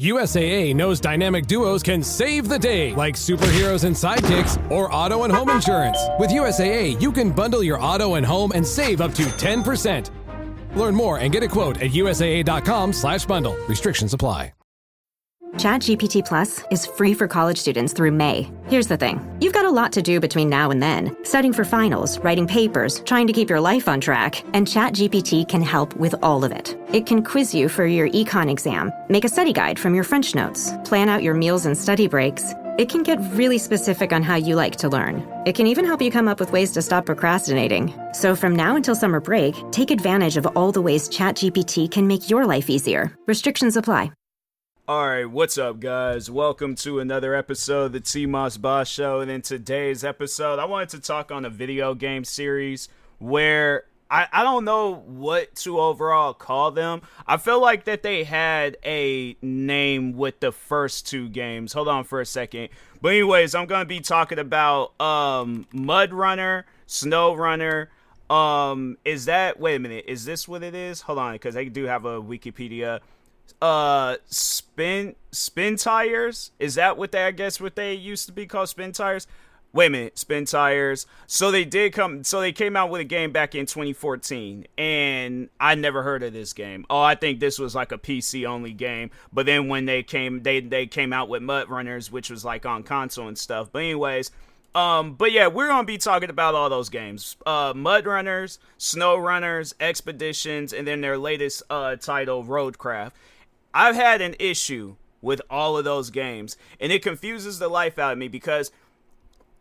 USAA knows dynamic duos can save the day, like superheroes and sidekicks or auto and home insurance. With USAA, you can bundle your auto and home and save up to 10%. Learn more and get a quote at usaa.com/bundle. Restrictions apply. ChatGPT Plus is free for college students through May. Here's the thing. You've got a lot to do between now and then. Studying for finals, writing papers, trying to keep your life on track. And ChatGPT can help with all of it. It can quiz you for your econ exam, make a study guide from your French notes, plan out your meals and study breaks. It can get really specific on how you like to learn. It can even help you come up with ways to stop procrastinating. So from now until summer break, take advantage of all the ways ChatGPT can make your life easier. Restrictions apply. Alright, what's up guys? Welcome to another episode of the TMossBoss Show, and in today's episode, I wanted to talk on a video game series where I don't know what to overall call them. I feel like that they had a name with the first two games. Hold on for a second. But anyways, I'm going to be talking about Mudrunner, Snowrunner. Wait a minute, is this what it is? Hold on, because I do have a Wikipedia. Spin tires, is that what they used to be called? Spin tires. Wait a minute, spin tires. So they came out with a game back in 2014, and I never heard of this game. I think this was like a PC only game. But then when they came out with Mudrunners, which was like on console and stuff. But anyways, but yeah, we're gonna be talking about all those games. Mudrunners, Snowrunners, Expeditions, and then their latest title, Roadcraft. I've had an issue with all of those games, and it confuses the life out of me because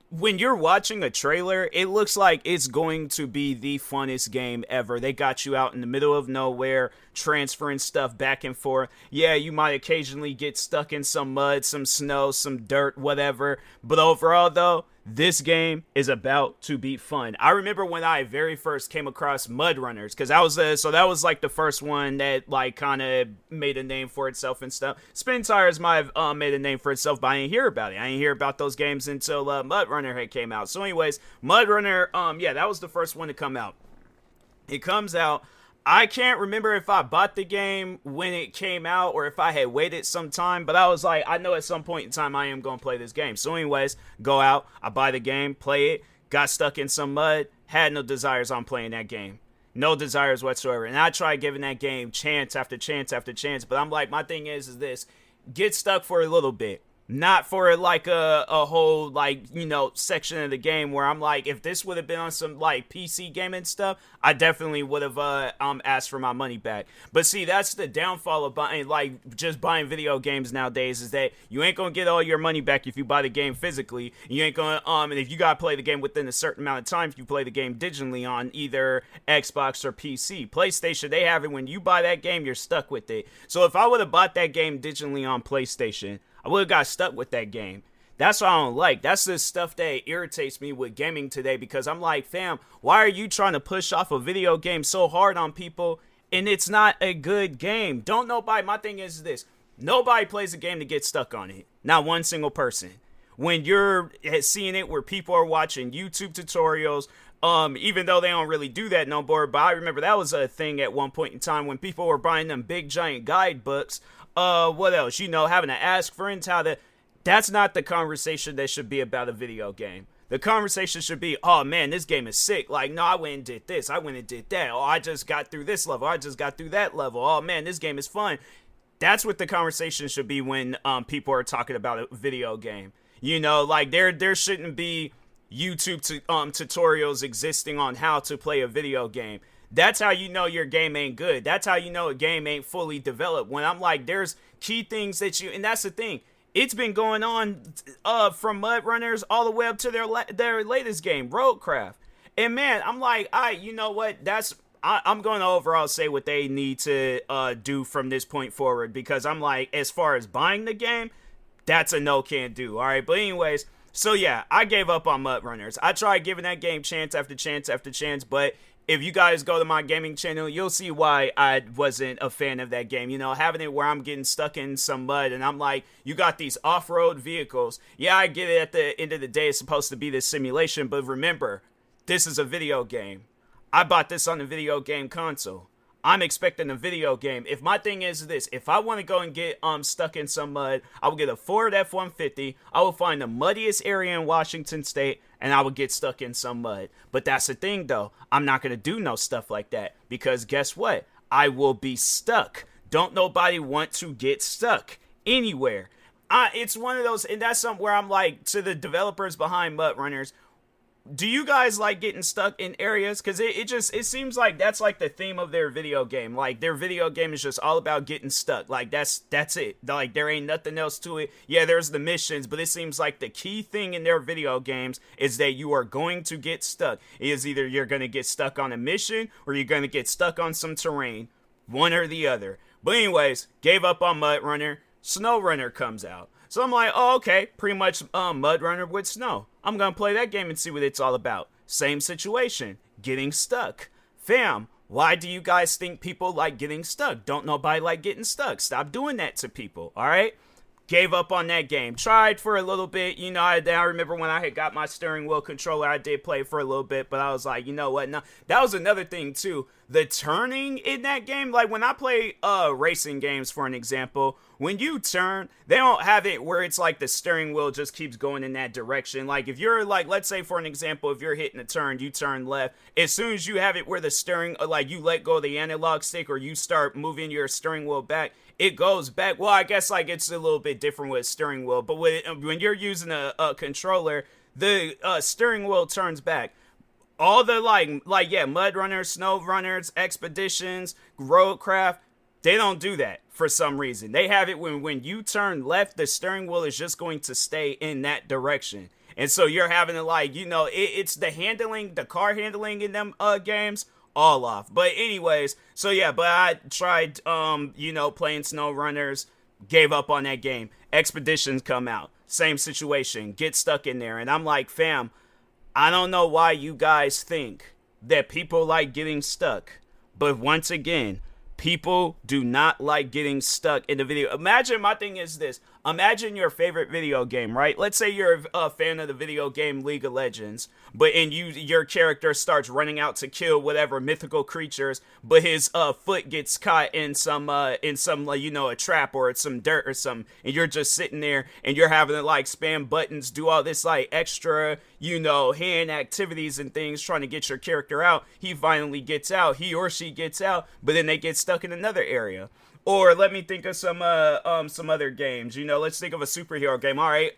when you're watching a trailer, it looks like it's going to be the funnest game ever. They got you out in the middle of nowhere, transferring stuff back and forth. Yeah, you might occasionally get stuck in some mud, some snow, some dirt, whatever. But overall, though, this game is about to be fun. I remember when I very first came across Mudrunners, because that was like the first one that like kind of made a name for itself and stuff. Spin Tires might have made a name for itself, but I didn't hear about it. I didn't hear about those games until Mudrunner had came out. So anyways, Mudrunner, yeah, that was the first one to come out. It comes out. I can't remember if I bought the game when it came out or if I had waited some time, but I was like, I know at some point in time I am going to play this game. So anyways, go out, I buy the game, play it, got stuck in some mud, had no desires on playing that game. No desires whatsoever. And I tried giving that game chance after chance after chance, but I'm like, my thing is this, get stuck for a little bit. Not for like a whole like, you know, section of the game where I'm like, if this would have been on some like PC gaming stuff, I definitely would have asked for my money back. But see, that's the downfall of buying video games nowadays, is that you ain't gonna get all your money back if you buy the game physically. You ain't gonna and if you gotta play the game within a certain amount of time if you play the game digitally on either Xbox or PC. PlayStation, they have it when you buy that game, you're stuck with it. So if I would have bought that game digitally on PlayStation, I would have got stuck with that game. That's what I don't like. That's the stuff that irritates me with gaming today, because I'm like, fam, why are you trying to push off a video game so hard on people and it's not a good game? My thing is this, nobody plays a game to get stuck on it. Not one single person. When you're seeing it where people are watching YouTube tutorials, even though they don't really do that no more, but I remember that was a thing at one point in time when people were buying them big giant guidebooks. What else? You know, having to ask friends how to... That's not the conversation that should be about a video game. The conversation should be, oh man, this game is sick. Like, no, I went and did this. I went and did that. Oh, I just got through this level. I just got through that level. Oh man, this game is fun. That's what the conversation should be when people are talking about a video game. You know, like there shouldn't be YouTube tutorials existing on how to play a video game. That's how you know your game ain't good. That's how you know a game ain't fully developed. When I'm like, there's key things and that's the thing. It's been going on from Mudrunners all the way up to their latest game, Roadcraft. And man, I'm like, you know what? I'm going to overall say what they need to do from this point forward, because I'm like, as far as buying the game, that's a no can do. All right, but anyways, so yeah, I gave up on Mudrunners. I tried giving that game chance after chance after chance, but if you guys go to my gaming channel, you'll see why I wasn't a fan of that game. You know, having it where I'm getting stuck in some mud and I'm like, you got these off-road vehicles. Yeah, I get it, at the end of the day, it's supposed to be this simulation, but remember, this is a video game. I bought this on the video game console. I'm expecting a video game. If my thing is this, if I want to go and get stuck in some mud, I will get a Ford F-150. I will find the muddiest area in Washington State, and I will get stuck in some mud. But that's the thing, though. I'm not going to do no stuff like that, because guess what? I will be stuck. Don't nobody want to get stuck anywhere. It's one of those, and that's something where I'm like, to the developers behind Mudrunners, do you guys like getting stuck in areas? Because it seems like that's like the theme of their video game. Like, their video game is just all about getting stuck. Like, that's it. Like, there ain't nothing else to it. Yeah, there's the missions, but it seems like the key thing in their video games is that you are going to get stuck. It is either you're going to get stuck on a mission or you're going to get stuck on some terrain. One or the other. But anyways, gave up on Mudrunner. Snowrunner comes out. So I'm like, oh, okay, pretty much Mudrunner with snow. I'm going to play that game and see what it's all about. Same situation, getting stuck. Fam, why do you guys think people like getting stuck? Don't nobody like getting stuck. Stop doing that to people, all right? Gave up on that game. Tried for a little bit. You know, I remember when I had got my steering wheel controller, I did play for a little bit, but I was like, you know what? No, that was another thing, too. The turning in that game, like when I play racing games, for an example, when you turn, they don't have it where it's like the steering wheel just keeps going in that direction. Like if you're like, let's say for an example, if you're hitting a turn, you turn left. As soon as you have it where the steering, like you let go of the analog stick or you start moving your steering wheel back, it goes back. Well, I guess like it's a little bit different with a steering wheel, but when you're using a controller, the steering wheel turns back. All the yeah, Mudrunners, Snowrunners, Expeditions, Roadcraft, they don't do that for some reason. They have it when you turn left, the steering wheel is just going to stay in that direction. And so you're having to like, you know, it's the handling, the car handling in them games, all off. But anyways, so yeah, but I tried, you know, playing Snowrunners, gave up on that game. Expeditions come out, same situation, get stuck in there. And I'm like, fam, I don't know why you guys think that people like getting stuck. But once again, people do not like getting stuck in the video. Imagine, my thing is this. Imagine your favorite video game, right? Let's say you're a fan of the video game League of Legends, your character starts running out to kill whatever mythical creatures, but his foot gets caught in some you know, a trap or it's some dirt or something, and you're just sitting there and you're having to like spam buttons, do all this like extra, you know, hand activities and things trying to get your character out. He finally gets out, he or she gets out, but then they get stuck in another area. Or let me think of some other games. You know, let's think of a superhero game. All right,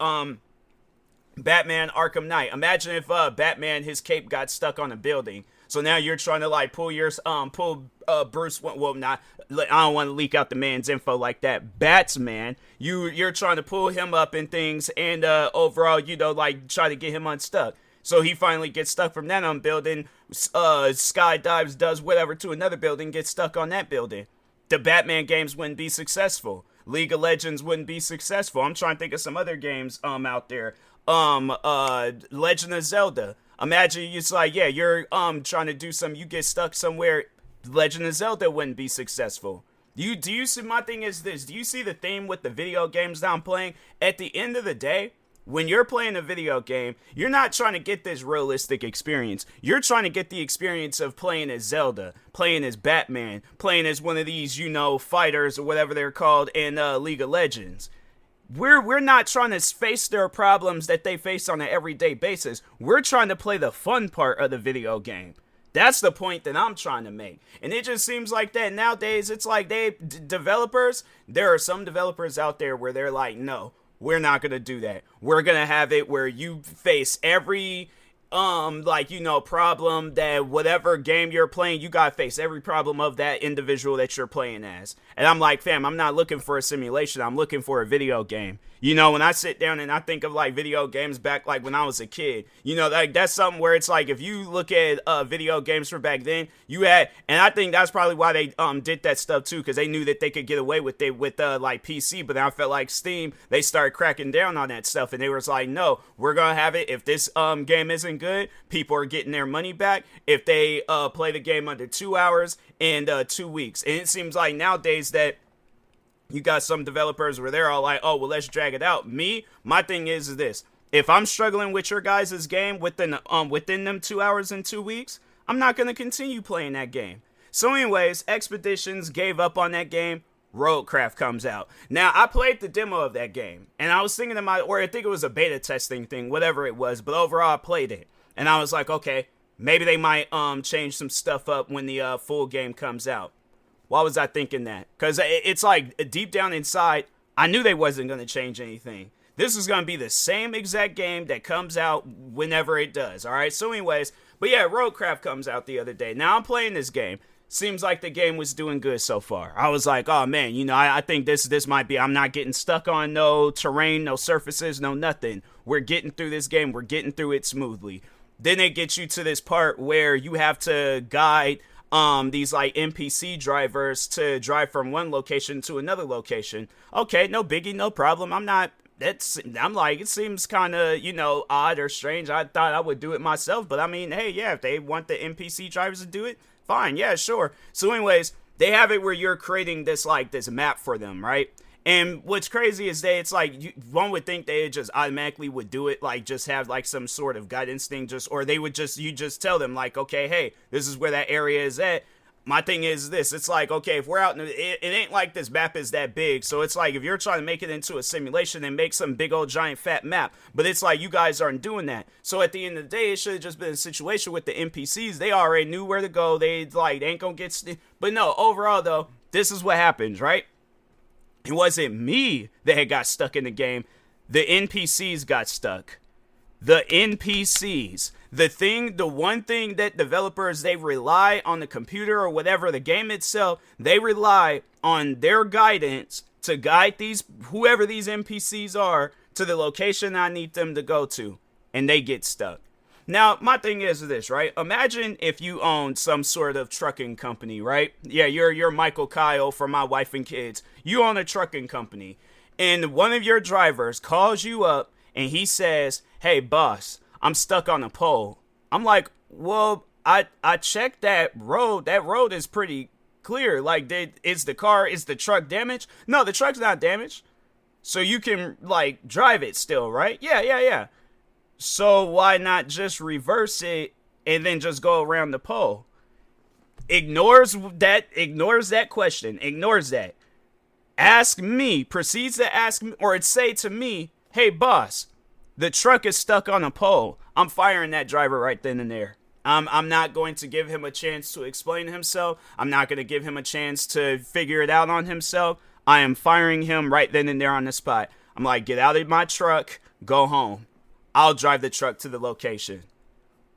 Batman Arkham Knight. Imagine if Batman, his cape got stuck on a building. So now you're trying to like pull Bruce. Well, not. I don't want to leak out the man's info like that. Batsman, you're trying to pull him up and things, and overall, you know, like try to get him unstuck. So he finally gets stuck from that building. Skydives, does whatever to another building, gets stuck on that building. The Batman games wouldn't be successful. League of Legends wouldn't be successful. I'm trying to think of some other games out there. Legend of Zelda. Imagine it's like, yeah, you're trying to do you get stuck somewhere. Legend of Zelda wouldn't be successful. Do you see, my thing is this. Do you see the theme with the video games that I'm playing? At the end of the day, when you're playing a video game, you're not trying to get this realistic experience. You're trying to get the experience of playing as Zelda, playing as Batman, playing as one of these, you know, fighters or whatever they're called in League of Legends. We're not trying to face their problems that they face on an everyday basis. We're trying to play the fun part of the video game. That's the point that I'm trying to make. And it just seems like that nowadays. It's like developers, there are some developers out there where they're like, no, we're not going to do that. We're going to have it where you face every, like, you know, problem that whatever game you're playing, you got to face every problem of that individual that you're playing as. And I'm like, fam, I'm not looking for a simulation. I'm looking for a video game. You know, when I sit down and I think of like video games back like when I was a kid, you know, like that's something where it's like if you look at video games from back then, you had, and I think that's probably why they did that stuff too, because they knew that they could get away with it with like PC. But then I felt like Steam, they started cracking down on that stuff, and they was like, no, we're gonna have it. If this game isn't good, people are getting their money back. If they play the game under 2 hours and 2 weeks, and it seems like nowadays that you got some developers where they're all like, oh, well, let's drag it out. My thing is this. If I'm struggling with your guys' game within them 2 hours and 2 weeks, I'm not going to continue playing that game. So anyways, Expeditions gave up on that game. Roadcraft comes out. Now, I played the demo of that game, and I was thinking or I think it was a beta testing thing, whatever it was, but overall I played it. And I was like, okay, maybe they might change some stuff up when the full game comes out. Why was I thinking that? Because it's like deep down inside, I knew they wasn't going to change anything. This is going to be the same exact game that comes out whenever it does, all right? So anyways, but yeah, Roadcraft comes out the other day. Now I'm playing this game. Seems like the game was doing good so far. I was like, oh man, I think this might be, I'm not getting stuck on no terrain, no surfaces, no nothing. We're getting through this game. We're getting through it smoothly. Then it gets you to this part where you have to guide these like NPC drivers to drive from one location to another location. Okay, no biggie, no problem. I'm like, it seems kind of, odd or strange. I thought I would do it myself, but I mean, hey, yeah, if they want the NPC drivers to do it, fine, yeah, sure. So anyways, they have it where you're creating this map for them, right? And what's crazy is that it's like, one would think they just automatically would do it, like just have like some sort of guidance thing, or they would you just tell them like, okay, hey, this is where that area is at. My thing is this, it's like, okay, if we're out, it ain't like this map is that big, so it's like if you're trying to make it into a simulation and make some big old giant fat map, but it's like you guys aren't doing that. So at the end of the day, it should have just been a situation with the NPCs. They already knew where to go. They ain't gonna get but no, overall though, this is what happens, right? It wasn't me that had got stuck in the game. The NPCs got stuck. The NPCs. The one thing that developers, they rely on the computer or whatever, the game itself, they rely on their guidance to guide whoever these NPCs are to the location I need them to go to. And they get stuck. Now, my thing is this, right? Imagine if you owned some sort of trucking company, right? Yeah, you're Michael Kyle from My Wife and Kids. You own a trucking company. And one of your drivers calls you up and he says, hey, boss, I'm stuck on a pole. I'm like, well, I checked that road. That road is pretty clear. Like, is the truck damaged? No, the truck's not damaged. So you can, like, drive it still, right? Yeah. So why not just reverse it and then just go around the pole? Ignores that question. Ignores that. Proceeds to ask me, or say to me, hey, boss, the truck is stuck on a pole. I'm firing that driver right then and there. I'm not going to give him a chance to explain himself. I'm not going to give him a chance to figure it out on himself. I am firing him right then and there on the spot. I'm like, get out of my truck, go home. I'll drive the truck to the location.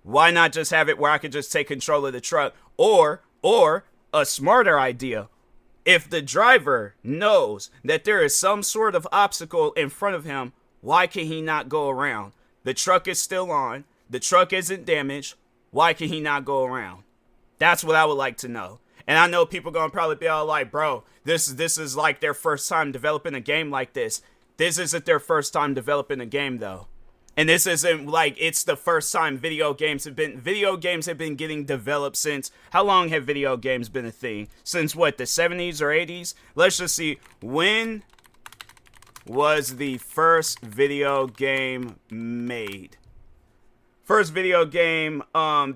Why not just have it where I could just take control of the truck? Or a smarter idea. If the driver knows that there is some sort of obstacle in front of him, why can he not go around? The truck is still on. The truck isn't damaged. Why can he not go around? That's what I would like to know. And I know people going to probably be all like, bro, this is like their first time developing a game like this. This isn't their first time developing a game, though. And this isn't like it's the first time video games have been getting developed since, how long have video games been a thing? Since what, the 70s or 80s? Let's just see, when was the first video game made? First video game,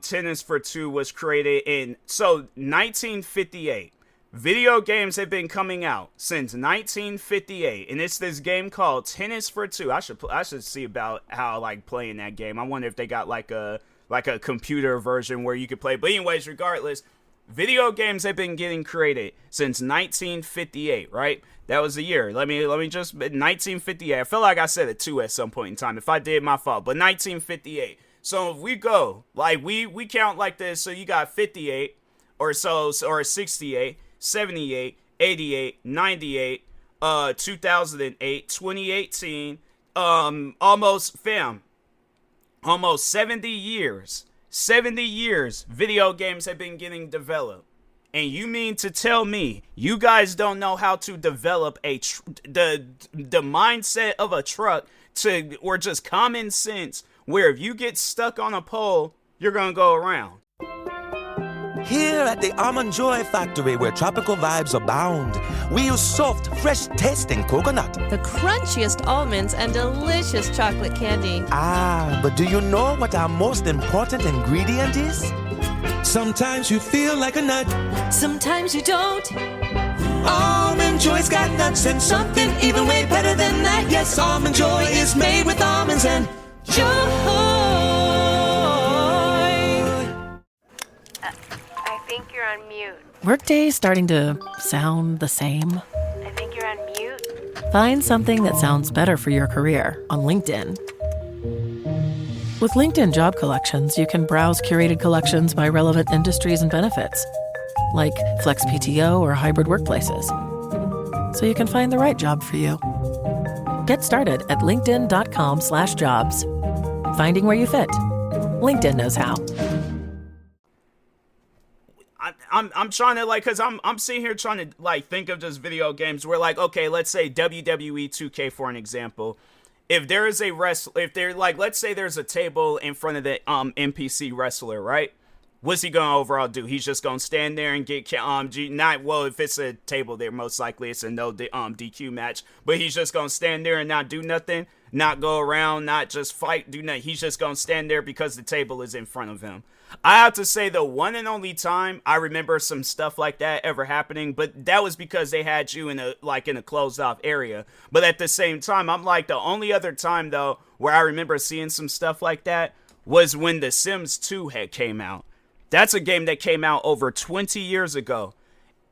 Tennis for Two, was created in, 1958. Video games have been coming out since 1958, and it's this game called Tennis for Two. I should see about how like playing that game. I wonder if they got like a computer version where you could play. But anyways, regardless, video games have been getting created since 1958, right? That was the year. Let me just 1958. I feel like I said a 2 at some point in time. If I did, my fault. But 1958. So if we go like we count like this, so you got 58 or 68. 78, 88, 98, 2008, 2018, almost 70 years. 70 years video games have been getting developed. And you mean to tell me you guys don't know how to develop the mindset of a truck or just common sense where if you get stuck on a pole, you're going to go around? Here at the Almond Joy Factory, where tropical vibes abound, we use soft, fresh-tasting coconut. The crunchiest almonds and delicious chocolate candy. Ah, but do you know what our most important ingredient is? Sometimes you feel like a nut. Sometimes you don't. Almond Joy's got nuts and something even way better than that. Yes, Almond Joy is made with almonds and joy. I think you're on mute. Workday starting to sound the same? I think you're on mute. Find something that sounds better for your career on LinkedIn. With LinkedIn Job Collections, you can browse curated collections by relevant industries and benefits, like flex PTO or hybrid workplaces, so you can find the right job for you. Get started at linkedin.com/jobs. Finding where you fit. LinkedIn knows how. I'm trying to, like, because I'm sitting here trying to, like, think of just video games where, like, okay, let's say WWE 2K for an example. If there is a if they're like, let's say there's a table in front of the NPC wrestler, right? What's he gonna overall do? He's just gonna stand there and get if it's a table there, most likely it's a no DQ match, but he's just gonna stand there and not do nothing, not go around, not just fight, do nothing. He's just gonna stand there because the table is in front of him. I have to say, the one and only time I remember some stuff like that ever happening, but that was because they had you in a closed off area. But at the same time, I'm like, the only other time though where I remember seeing some stuff like that was when The Sims 2 had came out. That's a game that came out over 20 years ago.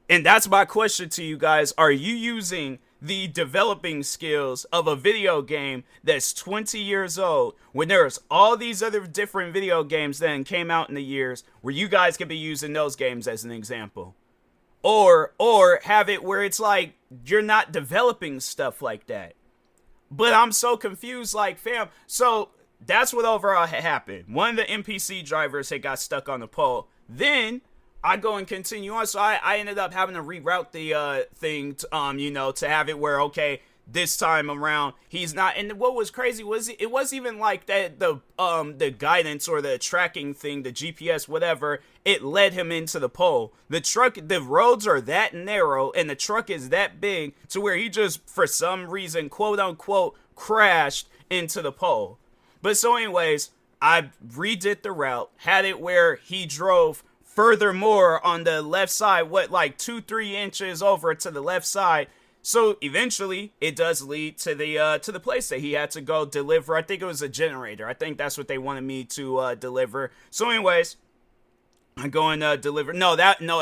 And that's my question to you guys. Are you using the developing skills of a video game that's 20 years old when there's all these other different video games that came out in the years where you guys could be using those games as an example? Or have it where it's like you're not developing stuff like that. But I'm so confused, like, fam. So that's what overall had happened. One of the NPC drivers had got stuck on the pole. Then I go and continue on. So I ended up having to reroute the thing, to have it where, okay, this time around he's not. And what was crazy was it wasn't even like that the guidance or the tracking thing, the GPS, whatever, it led him into the pole. The roads are that narrow and the truck is that big to where he just, for some reason, quote unquote, crashed into the pole. But so anyways, I redid the route, had it where he drove furthermore on the left side, 2-3 inches over to the left side. So eventually it does lead to the place that he had to go deliver. I think it was a generator. I think that's what they wanted me to deliver. So anyways, I go and deliver.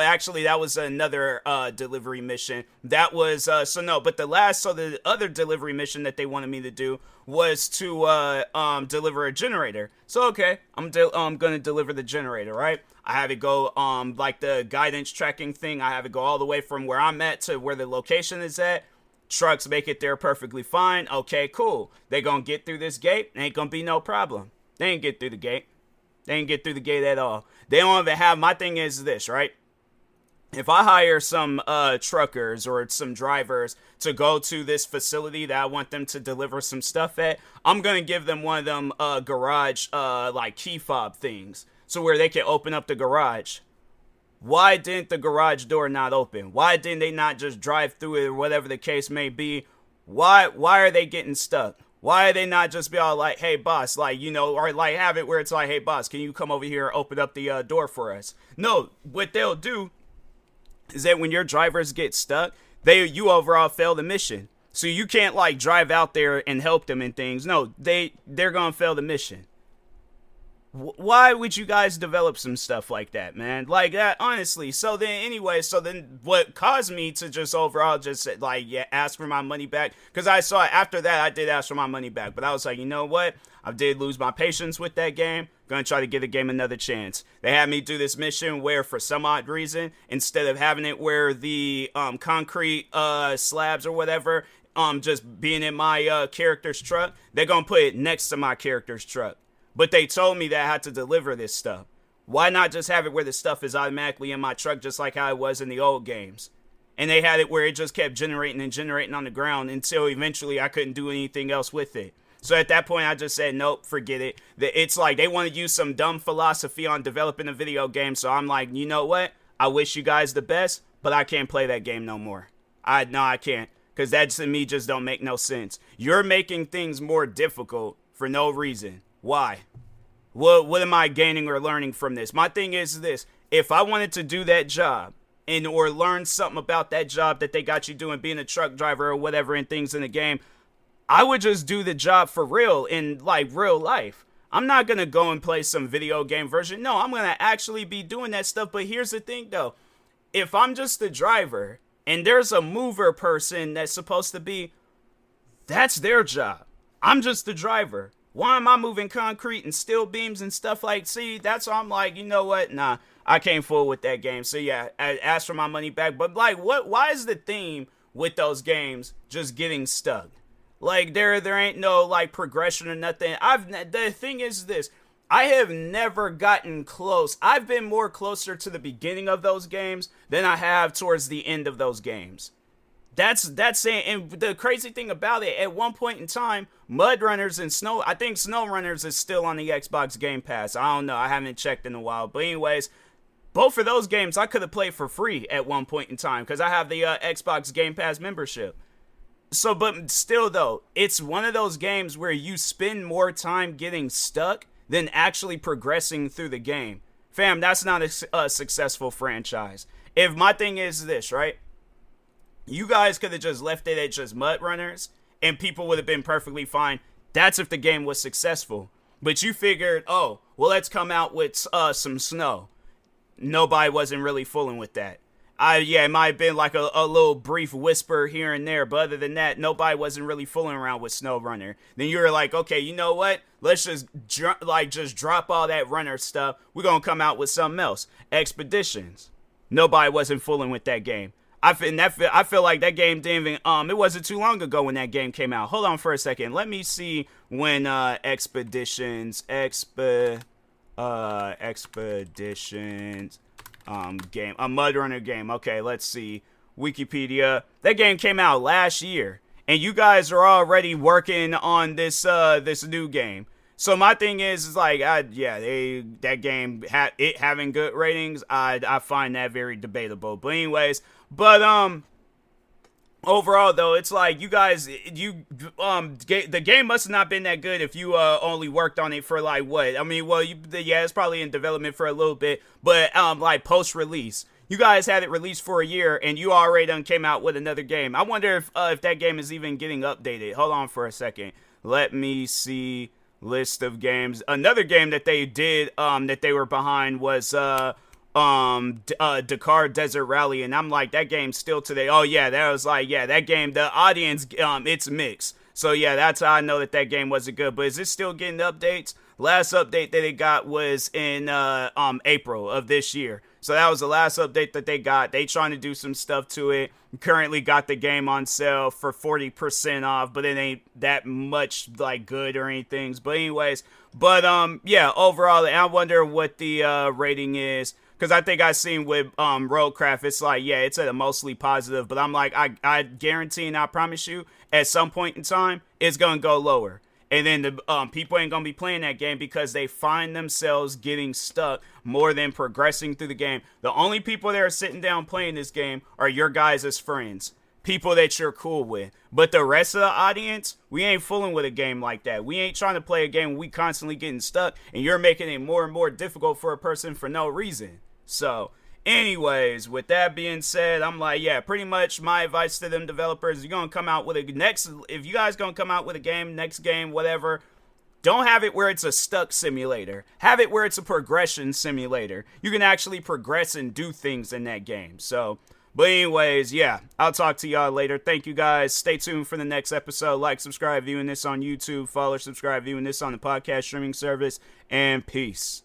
Actually that was another delivery mission. That was but the other delivery mission that they wanted me to do was to deliver a generator. So okay, I'm gonna deliver the generator, right? I have it go like the guidance tracking thing. I have it go all the way from where I'm at to where the location is at. Trucks make it there perfectly fine. Okay, cool. They gonna get through this gate. Ain't gonna be no problem. They ain't get through the gate. They ain't get through the gate at all. They don't even have. My thing is this, right? If I hire some truckers or some drivers to go to this facility that I want them to deliver some stuff at, I'm gonna give them one of them garage key fob things, so where they can open up the garage. Why didn't the garage door not open? Why didn't they not just drive through it or whatever the case may be? Why are they getting stuck? Why are they not just be all like, hey, boss, or have it where it's like, hey, boss, can you come over here and open up the door for us? No, what they'll do is that when your drivers get stuck, you overall fail the mission. So you can't, drive out there and help them and things. No, they're going to fail the mission. Why would you guys develop some stuff like that, man? Like that, honestly. So then what caused me to just overall just ask for my money back, because I saw after that I did ask for my money back, but I was like, you know what? I did lose my patience with that game. Gonna try to give the game another chance. They had me do this mission where, for some odd reason, instead of having it where the concrete slabs or whatever just being in my character's truck, they're gonna put it next to my character's truck. But they told me that I had to deliver this stuff. Why not just have it where the stuff is automatically in my truck, just like how it was in the old games? And they had it where it just kept generating and generating on the ground until eventually I couldn't do anything else with it. So at that point, I just said, nope, forget it. It's like they want to use some dumb philosophy on developing a video game. So I'm like, you know what? I wish you guys the best, but I can't play that game no more. I can't. Because that to me just don't make no sense. You're making things more difficult for no reason. Why? What am I gaining or learning from this? My thing is this. If I wanted to do that job and or learn something about that job that they got you doing, being a truck driver or whatever and things in the game, I would just do the job for real in like real life. I'm not going to go and play some video game version. No, I'm going to actually be doing that stuff. But here's the thing though. If I'm just the driver and there's a mover person that's supposed to be, that's their job. I'm just the driver. Why am I moving concrete and steel beams and stuff like, see, that's why I'm like, you know what? Nah, I can't fool with that game. So yeah, I asked for my money back. But like, why is the theme with those games just getting stuck? Like there ain't no like progression or nothing. The thing is this, I have never gotten close. I've been more closer to the beginning of those games than I have towards the end of those games. That's it. And the crazy thing about it, at one point in time, Mudrunners and I think Snowrunners is still on the Xbox Game Pass. I don't know. I haven't checked in a while. But anyways, both of those games I could have played for free at one point in time because I have the Xbox Game Pass membership. So, but still though, it's one of those games where you spend more time getting stuck than actually progressing through the game. Fam, that's not a successful franchise. If my thing is this, right? You guys could have just left it at just Mudrunners and people would have been perfectly fine. That's if the game was successful. But you figured, oh, well, let's come out with some snow. Nobody wasn't really fooling with that. It might have been like a little brief whisper here and there, but other than that, nobody wasn't really fooling around with Snowrunner. Then you were like, okay, you know what? Let's just drop all that runner stuff. We're gonna come out with something else. Expeditions. Nobody wasn't fooling with that game. I feel like that game didn't even, it wasn't too long ago when that game came out. Hold on for a second. Let me see when Expeditions game, a Mudrunner game. Okay, let's see. Wikipedia. That game came out last year, and you guys are already working on this new game. So my thing is like, that game having good ratings, I find that very debatable. But anyways, overall though, it's like you guys, the game must have not been that good if you only worked on it for like what? I mean, well, it's probably in development for a little bit, but like post release, you guys had it released for a year and you already done came out with another game. I wonder if that game is even getting updated. Hold on for a second. Let me see. List of games. Another game that they did that they were behind was Dakar Desert Rally, and I'm like, that game's still today. Oh yeah, that was like, yeah, that game, the audience, it's mixed. So yeah, that's how I know that game wasn't good. But is it still getting updates? Last update that it got was in April of this year. So that was the last update that they got. They trying to do some stuff to it. Currently got the game on sale for 40% off, but it ain't that much like good or anything. But anyways, yeah, overall, I wonder what the rating is. Because I think I seen with Roadcraft, it's like, yeah, it's at a mostly positive. But I'm like, I guarantee and I promise you, at some point in time, it's going to go lower. And then the people ain't going to be playing that game because they find themselves getting stuck more than progressing through the game. The only people that are sitting down playing this game are your guys as friends. People that you're cool with. But the rest of the audience, we ain't fooling with a game like that. We ain't trying to play a game where we constantly getting stuck and you're making it more and more difficult for a person for no reason. So, anyways, with that being said, I'm like, yeah, pretty much my advice to them developers, you're going to come out with if you guys going to come out with a game, next game, whatever, don't have it where it's a stuck simulator. Have it where it's a progression simulator. You can actually progress and do things in that game. So, but anyways, yeah, I'll talk to y'all later. Thank you guys. Stay tuned for the next episode. Like, subscribe, viewing this on YouTube. Follow, subscribe, viewing this on the podcast streaming service. And peace.